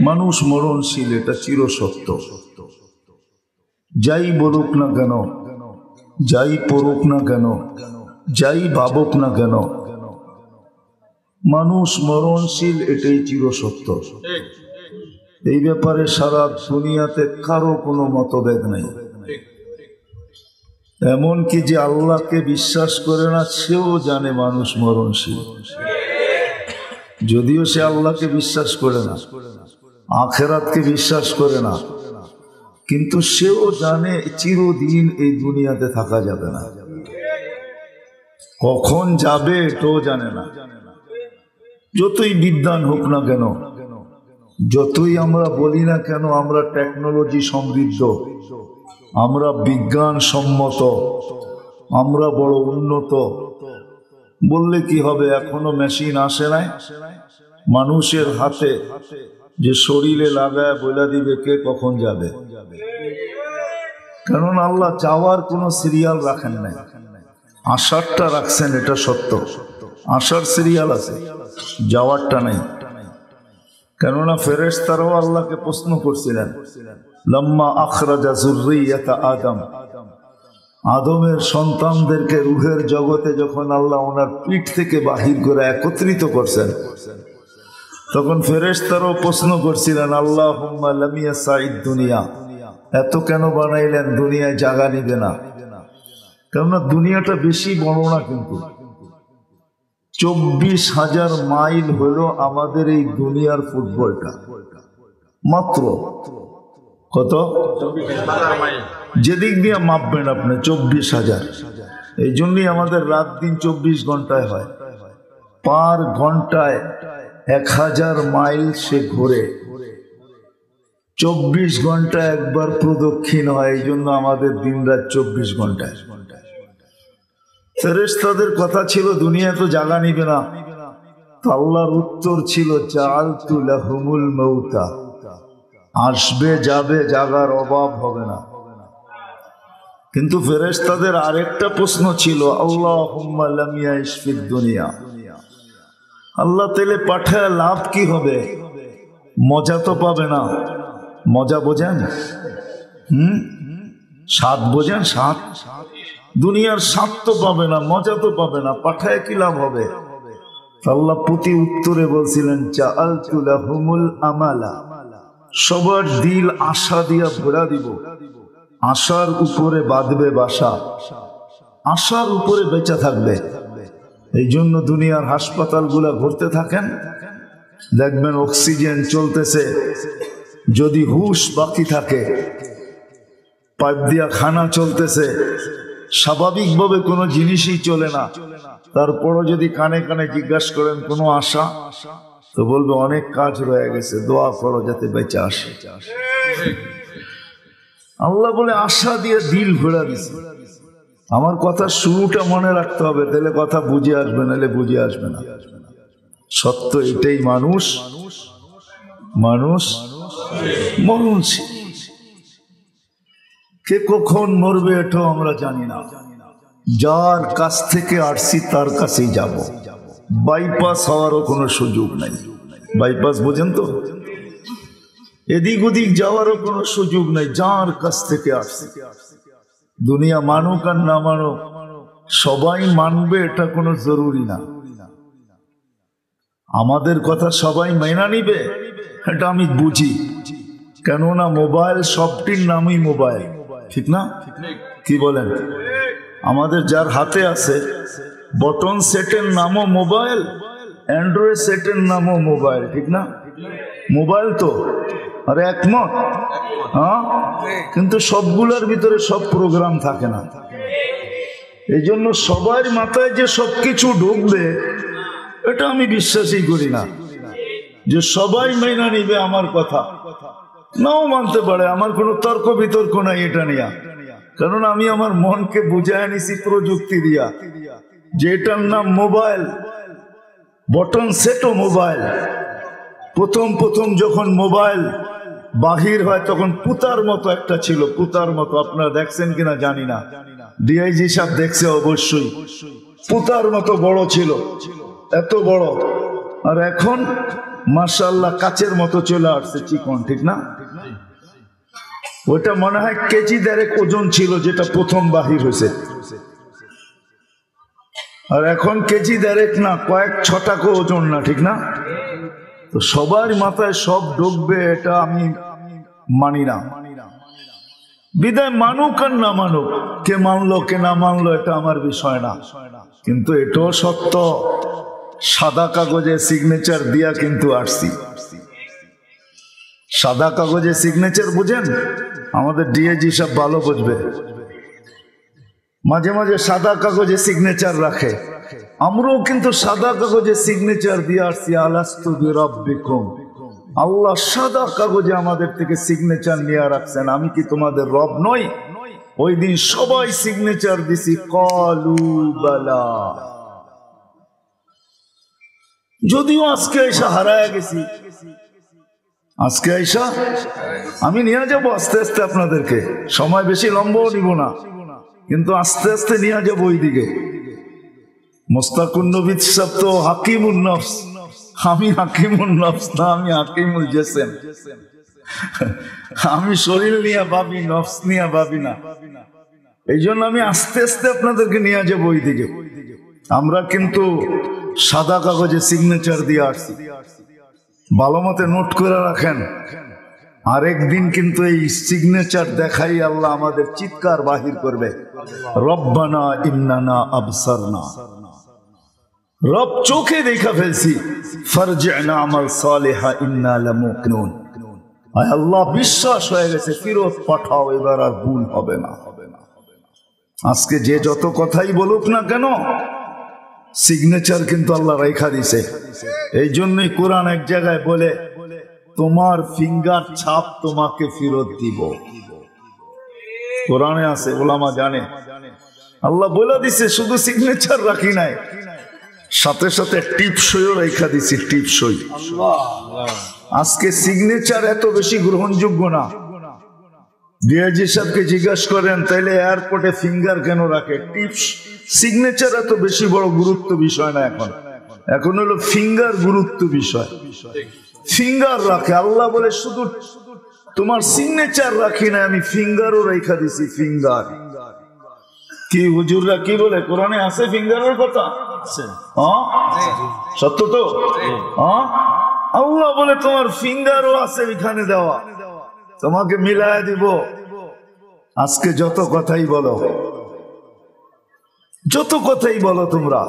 মানুষ মরণশীল, এটা চিরসত্য। যাই বলুক না কেন, যাই পড়ুক না কেন, যাই ভাবুক না কেন, মানুষ মরণশীল, এটাই চিরসত্য। এই ব্যাপারে সারা দুনিয়াতে কারো কোনো মতভেদ নাই। এমনকি যে আল্লাহকে বিশ্বাস করে না সেও জানে মানুষ মরণশীল, যদিও সে আল্লাহকে বিশ্বাস করে না, আখেরাতকে বিশ্বাস করে না, কিন্তু সেও জানে চিরদিন এই দুনিয়াতে থাকা যাবে না। কখন যাবে এটাও জানে না। যতই বিদ্বান হোক না কেন, যতই আমরা বলি না কেন আমরা টেকনোলজি সমৃদ্ধ, আমরা বিজ্ঞান সম্মত, আমরা বড় উন্নত, বললে কি হবে? এখনো মেশিন আসে নাই মানুষের হাতে যে শরীরে লাগায় বলে দিবে কে কখন যাবে। কারণ আল্লাহ যাওয়ার কোনো সিরিয়াল রাখেন নাই, আসারটা রাখছেন, এটা সত্য। আসার সিরিয়াল আছে, যাওয়ারটা নেই। কেননা ফেরেশতারাও আল্লাহকে প্রশ্ন করছিলেন, লাম্মা আখরাজা যুররিয়াতা আদম, আদমের সন্তানদেরকে রূহের জগতে যখন আল্লাহ ওনার পিঠ থেকে বাহির করে একত্রিত করছেন, তখন ফেরেশতারাও প্রশ্ন করছিলেন, আল্লাহুম্মা লাম ইয়াসাইদ দুনিয়া, এত কেন বানাইলেন? দুনিয়ায় জায়গা নিবে না। কেননা দুনিয়াটা বেশি বড় না, কিন্তু 24,000 মাইল হলো আমাদের এই দুনিয়ার ফুটবলটা, মাত্র কত? যেদিক দিয়ে মাপবেন আপনি 24,000। এই জন্যই আমাদের রাত দিন 24 ঘন্টায় হয়। পার ঘন্টায় 1000 মাইল সে ঘোরে, 24 ঘন্টা একবার প্রদক্ষিণ হয়। এই জন্য আমাদের দিন রাত 24 ঘন্টায়। ফেরেশতাদের কথা ছিল দুনিয়া তো জায়গা নিবে না, তো আল্লাহর উত্তর ছিল জাআলতু লাহুমুল মাউতা, আসবে যাবে, জায়গার অভাব হবে না। কিন্তু ফেরেশতাদের আরেকটা প্রশ্ন ছিল, আল্লাহুম্মা লাম ইয়াইশ ফিদ দুনিয়া, আল্লাহ তেলে পাঠায় লাভ কি হবে? মজা তো পাবে না। মজা বোঝেন? স্বাদ বোঝেন? স্বাদ, দুনিয়ার স্বাদ তো পাবে না, মজা তো পাবে না, পাঠায় কি লাভ হবে? আল্লাহ প্রতি উত্তরে বলছিলেন, জাআলতু লাহুমুল আমালা, সবার দিল আশা দিয়া ভরা দিব, আশার উপরে বাঁধবে বাসা, আশার উপরে বেঁচে থাকবে। এই জন্য দুনিয়ার হাসপাতালগুলা ঘুরতে থাকেন, দেখবেন অক্সিজেন চলতেছে, যদি হুশ বাকি থাকে, পাইপ দিয়া খানা চলতেছে, স্বাভাবিকভাবে কোনো জিনিসই চলে না, তারপরও যদি কানে কানে জিজ্ঞাসা করেন কোনো আশা, তো বলবে অনেক কাজ রয়ে গেছে, দোয়া করো যাতে বেঁচে আসে। আল্লাহ বলে আশা দিয়ে দিল ভরা দিছে। আমার কথা শুরুটা মনে রাখতে হবে, তাহলে কথা বুঝে আসবে, নাহলে বুঝে আসবে না। সত্য এটাই, মানুষ মরণশীল। কে কখন মরবে এটাও আমরা জানি না। যার কাছ থেকে আসছি তার কাছেই যাব, বাইপাস হওয়ারও কোনো সুযোগ নাই। বাইপাস বোঝেন তো? এদিক ওদিক যাওয়ারও কোনো সুযোগ নাই, যার কাছ থেকে আসছি। দুনিয়া মানুক আর না মানুক, সবাই মানবে এটা কোনো জরুরি না। আমাদের কথা সবাই মেনে নিবে এটা আমি বুঝি, কেননা মোবাইল সবটির নামই মোবাইল, ঠিক না? কি বলেন? আমাদের যার হাতে আছে বটন সেটের নামও মোবাইল, অ্যান্ড্রয়েড সেটের নামও মোবাইল, ঠিক না? মোবাইল তো, আর একমত? হ্যাঁ, কিন্তু সবগুলোর ভিতরে সব প্রোগ্রাম থাকে না। এই জন্য সবার মাথায় যে সবকিছু ঢুকবে এটা আমি বিশ্বাসই করি না, যে সবাই মেনে নিবে আমার কথা। নাও মানতে পারে, আমার কোনো তর্ক বিতর্ক নাই এটা নিয়ে। কারণ আমি আমার মনকে বুঝায় নিছি প্রযুক্তি দিয়া, যে এটার নাম মোবাইল, বটন সেটও মোবাইল। প্রথম যখন মোবাইল বাহির হয় তখন পুতার মতো একটা ছিল, পুতার মতো। আপনারা দেখছেন কিনা জানি না, ডিআইজি সাহেব দেখছে অবশ্যই। পুতার মতো বড় ছিল, এত বড়। আর এখন মাশাআল্লাহ কাচের মতো চলে আসছে চিকন, ঠিক না? ওটা মনে হয় কেজি দেড়েক ওজন ছিল যেটা প্রথম বাহির হয়েছে, আর এখন কেজি দেড়েক না, কয়েক ছটাকো ওজন না, ঠিক না? তো সবার মাথায় সব ঢুকবে এটা আমি মানি না। বিদায় মানুক আর না মানুক, কে মানলো কে না মানলো এটা আমার বিষয় না, কিন্তু এটাও সত্য সাদা কাগজে সিগনেচার দিয়া কিন্তু আসছি। সাদা কাগজে সিগনেচার বুঝেন? আমাদের ডিএজি সব ভালো বুঝবে। মাঝে মাঝে সাদা কাগজে সিগনেচার রাখে, আমরাও কিন্তু সাদা কাগজে সিগনেচার দিয়ে আসছি। আলাস্তু বিরাব্বিকুম, আল্লাহ সাদা কাগজে আমাদের থেকে সিগনেচার নিয়ে রাখছেন, আমি কি তোমাদের রব নই? ওই দিন সবাই সিগনেচার দিছি, ক্বালু বালা। যদিও আজকে এসে হারায় গেছি, আজকে এসা আমি নিয়ে যাবো আস্তে আস্তে আপনাদেরকে, সময় বেশি লম্বাও নিব না, কিন্তু আস্তে আস্তে নিয়ে যাবো ওই দিকে। মুস্তাকুন নবী সাহেব তো হাকিমুন নফস, আমি হাকিমুন নফস না, আমি হাকিমুল জিসম। আমি শরীর নিয়ে ভাবি, নফস নিয়ে ভাবি না। এই জন্য আমি আস্তে আস্তে আপনাদেরকে নিয়ে যাবো ওই দিকে। আমরা কিন্তু সাদা কাগজে সিগনেচার দিয়ে আসছি, ভালো মতে নোট করে রাখেন। আরেকদিন কিন্তু এই সিগনেচার দেখাই আল্লাহ আমাদের চিৎকার বাহির করবে, রব্বানা ইন্নানা আবসারনা, রব চোখে দেখা ফেলছি, ফারজি'না আমাল সালিহা ইন্না লামুকিনুন, আয় আল্লাহ বিশ্বাস হয়ে গেছে, ফিরত পাঠাও, এবার আর ভুল হবে না। আজকে যে যত কথাই বলুক না কেন, সিগনেচার কিন্তু আল্লাহ রেখা দিছে। এই জন্যই কোরআন এক জায়গায় বলে, তোমার ফিঙ্গার ছাপ তোমাকে ফেরত দিব। কোরআনে আছে, ওলামা জানে, আল্লাহ বলে দিছে, শুধু সিগনেচার রাখি নাই, সাথে সাথে টিপসইও রেখা দিছি, টিপসই। আজকে সিগনেচার এত বেশি গ্রহণযোগ্য না। ডিআইজি সাহেবকে জিজ্ঞাসা করেন, তাইলে এয়ারপোর্টে ফিঙ্গার কেন রাখে? টিপস, সিগনেচার এত বেশি বড় গুরুত্ব বিষয় না, এখন এখন হলো ফিঙ্গার গুরুত্ব বিষয়। ফিঙ্গার রাখে, আল্লাহ বলে শুধু তোমার সিগনেচার রাখি না, আমি ফিঙ্গারও রেখা দিছি। ফিঙ্গার কি হুজুররা কি বলে, কোরআনে আছে ফিঙ্গারের কথা? সত্য তো? আল্লাহ বলে তোমার ফিঙ্গারও আছে এখানে দেওয়া, তোমাকে মিলায় দিব। আজকে যত কথাই বলো, যত কথাই বলো তোমরা,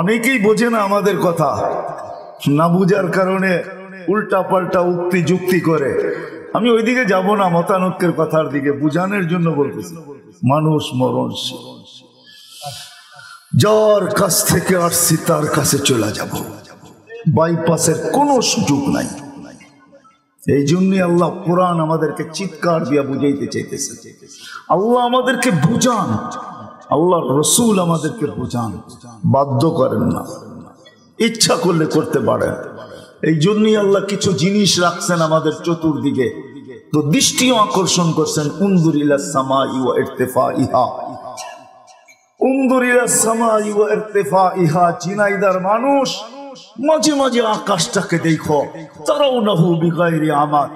অনেকেই বোঝে না আমাদের কথা, না বুঝার কারণে উল্টা পাল্টা উক্তি যুক্তি করে। আমি ওইদিকে যাব না, মতানৈক্যের কথার দিকে, বুঝানোর জন্য বলতেছি। মানুষ মরণশীল, যার কাছ থেকে আসছি তার কাছে চলে যাব, বাইপাসের কোনো সুযোগ নাই। এই জন্যই আল্লাহ কোরআন আমাদেরকে চিৎকার দিয়া বুঝাইতে চাইতেছে। আল্লাহ আমাদেরকে বুঝান, আল্লাহ রসুল আমাদেরকে বুঝান, বাধ্য করেন না, ইচ্ছা করলে করতে পারেন। এই জন্যই আল্লাহ কিছু জিনিস রাখছেন আমাদের চতুর্দিকে, তো দৃষ্টিও আকর্ষণ করছেন। উনজুর ইলাস সামাই ওয়া ইরতিফাইহা, উনজুর ইলাস সামাই ওয়া ইরতিফাইহা। জিনাইদার মানুষ, মাঝে মাঝে আকাশটাকে দেখো, তারাউনাহু বিগাইরি আমাদ,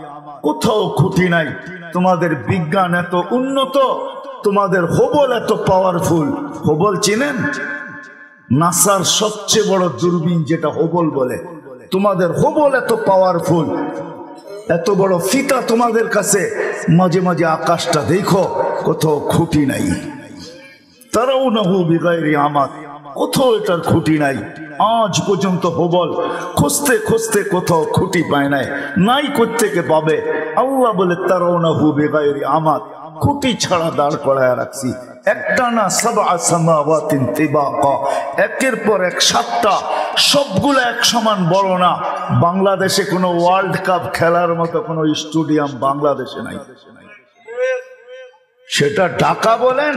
কোথাও খুঁটি নাই। তোমাদের বিজ্ঞান এত উন্নত, তোমাদের হোবল এত পাওয়ারফুল। হোবল চিনেন? নাসার সবচেয়ে বড় দূরবীন যেটা হোবল বলে, তোমাদের হোবল এত পাওয়ারফুল, এত বড় ফিতা তোমাদের কাছে, মাঝে মাঝে আকাশটা দেখো, কোথাও খুঁটি নাই। তারাউনাহু বিগাইরি আমাদ, কোথাও এটার খুঁটি নাই। আজ পর্যন্ত হোবল খুঁজতে খুঁজতে কোথাও খুঁটি পায় নাই, নাই কোত্থেকে পাবে? আল্লাহ বলে তারাউনাহু বিগাইরি আমাদ, খুঁটি ছাড়া দাঁড় করায় রাখছি। একটানা সাবআ সামাওয়াতিন তিবাকা, একের পর এক সাতটা, সবগুলো এক সমান বড় না। বাংলাদেশে কোনো ওয়ার্ল্ড কাপ খেলার মতো কোনো স্টেডিয়াম বাংলাদেশে নাই। সেটা ঢাকা বলেন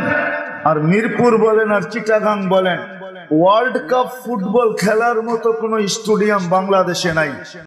আর মিরপুর বলেন আর চিটাগাং বলেন, ওয়ার্ল্ড কাপ ফুটবল খেলার মতো কোনো স্টেডিয়াম বাংলাদেশে নাই।